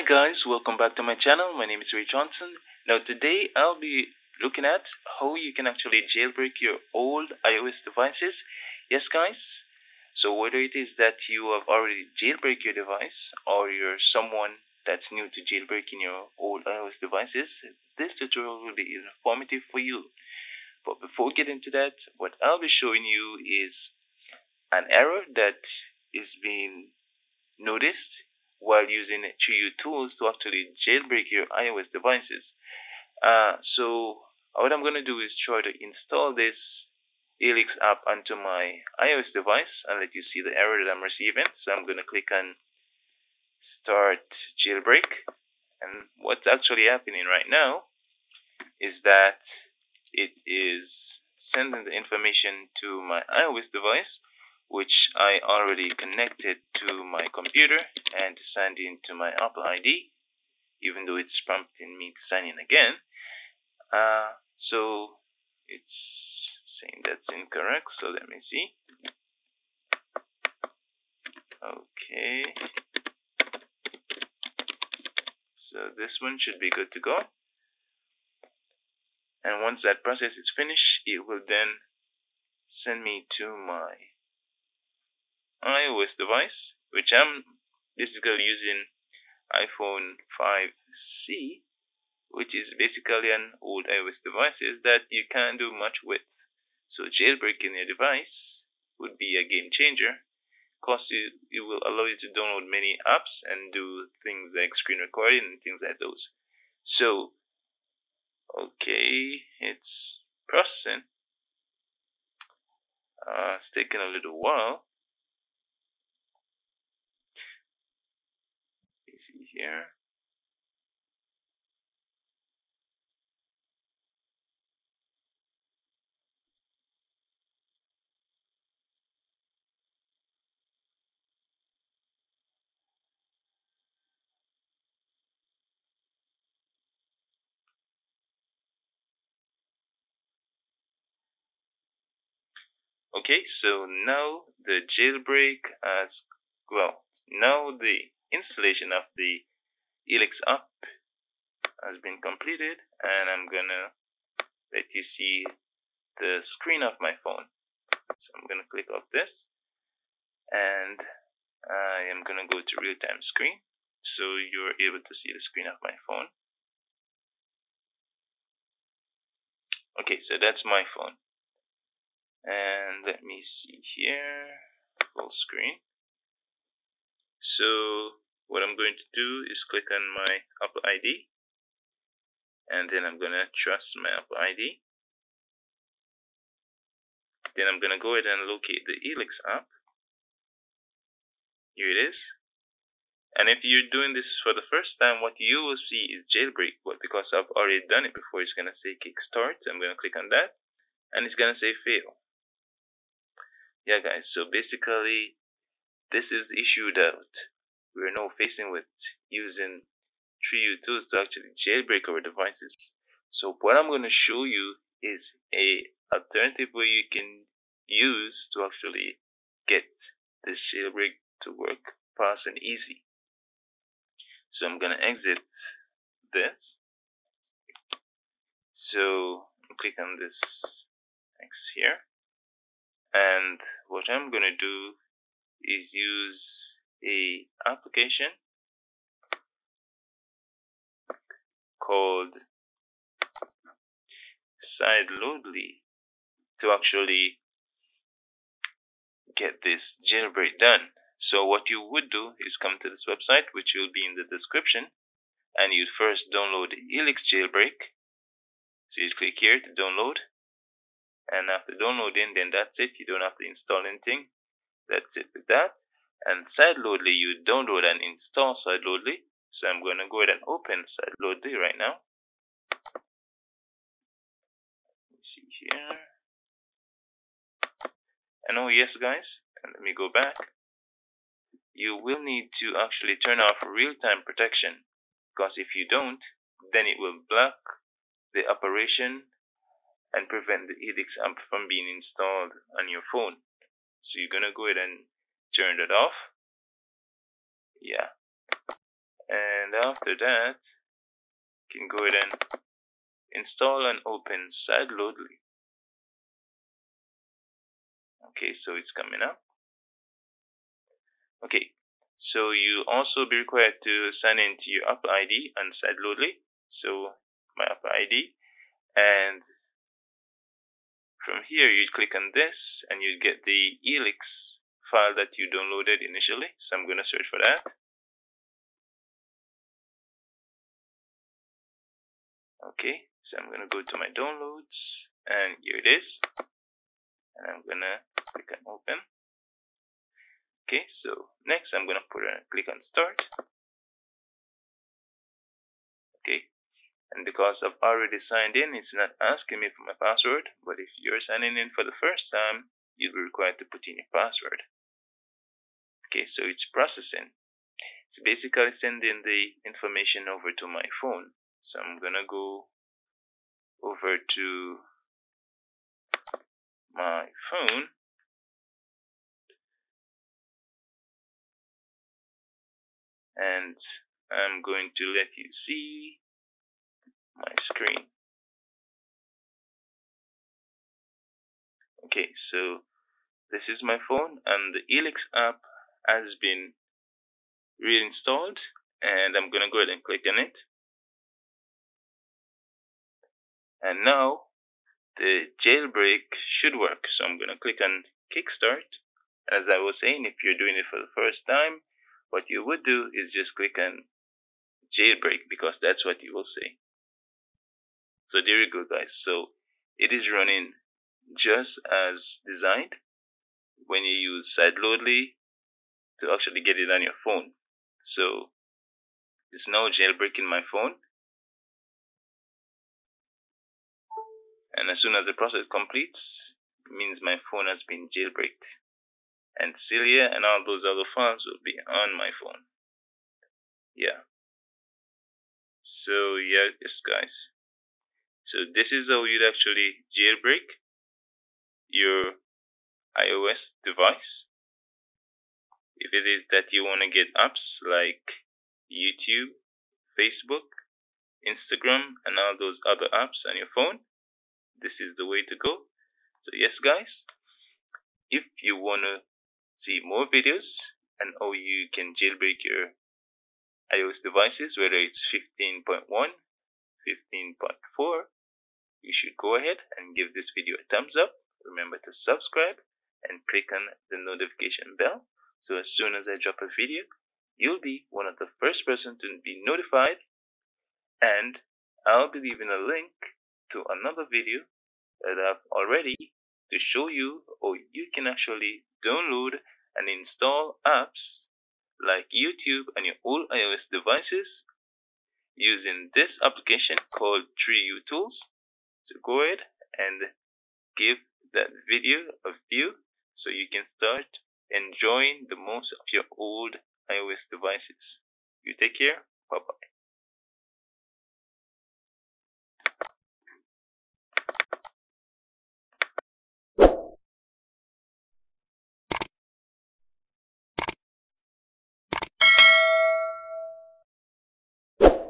guys, welcome back to my channel. My name is Ray Johnson. Now today I'll be looking at how you can actually jailbreak your old iOS devices. Yes guys, so whether it is that you have already jailbreak your device or you're someone that's new to jailbreaking your old iOS devices, this tutorial will be informative for you. But before we get into that, what I'll be showing you is an error that is being noticed while using h3lix tools to actually jailbreak your iOS devices. So what I'm going to do is try to install this Helix app onto my iOS device and let you see the error that I'm receiving. So I'm going to click on start jailbreak, and what's actually happening right now is that it is sending the information to my iOS device, which I already connected to my computer and signed into my Apple ID, even though it's prompting me to sign in again. So it's saying that's incorrect, so let me see. Okay, so this one should be good to go, and once that process is finished, it will then send me to my iOS device, which I'm basically using iPhone 5C, which is basically an old iOS device that you can't do much with. So jailbreaking your device would be a game changer, because it will allow you to download many apps and do things like screen recording and things like those. So okay, it's processing. It's taking a little while. You see here. Okay, so now the jailbreak has, well, now the installation of the Helix app has been completed, and I'm gonna let you see the screen of my phone. So I'm gonna click off this, and I am gonna go to real-time screen, so you're able to see the screen of my phone. Okay, so that's my phone, and let me see here, full screen. So what I'm going to do is click on my Apple ID, and then I'm gonna trust my Apple ID. Then I'm gonna go ahead and locate the Helix app. Here it is. And if you're doing this for the first time, what you will see is jailbreak. But because I've already done it before, it's gonna say kickstart. I'm gonna click on that, and it's gonna say fail. Yeah, guys. So basically, this is the issue that we're now facing with using h3lix tools to actually jailbreak our devices. So what I'm gonna show you is a alternative way you can use to actually get this jailbreak to work fast and easy. So I'm gonna exit this. So click on this X here, and what I'm gonna do is use a application called sideload to actually get this jailbreak done. So what you would do is come to this website, which will be in the description, and you'd first download the Helix jailbreak. So you click here to download, and after downloading, then that's it. You don't have to install anything. That's it with that. And sideloadly, you download and install sideloadly. So I'm going to go ahead and open sideloadly right now. Let's see here. And oh yes guys, and let me go back. You will need to actually turn off real-time protection, because if you don't, then it will block the operation and prevent the Helix app from being installed on your phone. So you're gonna go ahead and turn that off. Yeah. And after that, you can go ahead and install and open sideload. Okay, so it's coming up. Okay, so you also be required to sign into your Apple ID and sideload. So my Apple ID, and from here you click on this and you get the Helix file that you downloaded initially. So I'm gonna search for that. Okay, so I'm gonna go to my downloads and here it is, and I'm gonna click on open. Okay, so next I'm gonna click on start. Okay, and because I've already signed in, it's not asking me for my password, but if you're signing in for the first time, you'll be required to put in your password. Okay, so it's processing. It's basically sending the information over to my phone. So I'm gonna go over to my phone, and I'm going to let you see my screen. Okay, so this is my phone and the Helix app has been reinstalled, and I'm gonna go ahead and click on it. And now the jailbreak should work. So I'm gonna click on kickstart. As I was saying, if you're doing it for the first time, what you would do is just click on jailbreak, because that's what you will say. So there you go, guys. So it is running just as designed when you use sideloadly to actually get it on your phone. So it's now jailbreaking my phone, and as soon as the process completes, it means my phone has been jailbreaked, and Celia and all those other files will be on my phone. Yeah. So yeah, yes, guys. So this is how you'd actually jailbreak your iOS device. If it is that you want to get apps like YouTube, Facebook, Instagram, and all those other apps on your phone, this is the way to go. So yes, guys, if you want to see more videos and how you can jailbreak your iOS devices, whether it's 15.1, 15.4, you should go ahead and give this video a thumbs up. Remember to subscribe and click on the notification bell, so as soon as I drop a video, you'll be one of the first person to be notified. And I'll be leaving a link to another video that I've already to show you how you can actually download and install apps like YouTube on your old iOS devices using this application called h3lix. So go ahead and give that video a view so you can start enjoying the most of your old iOS devices. You take care. Bye bye.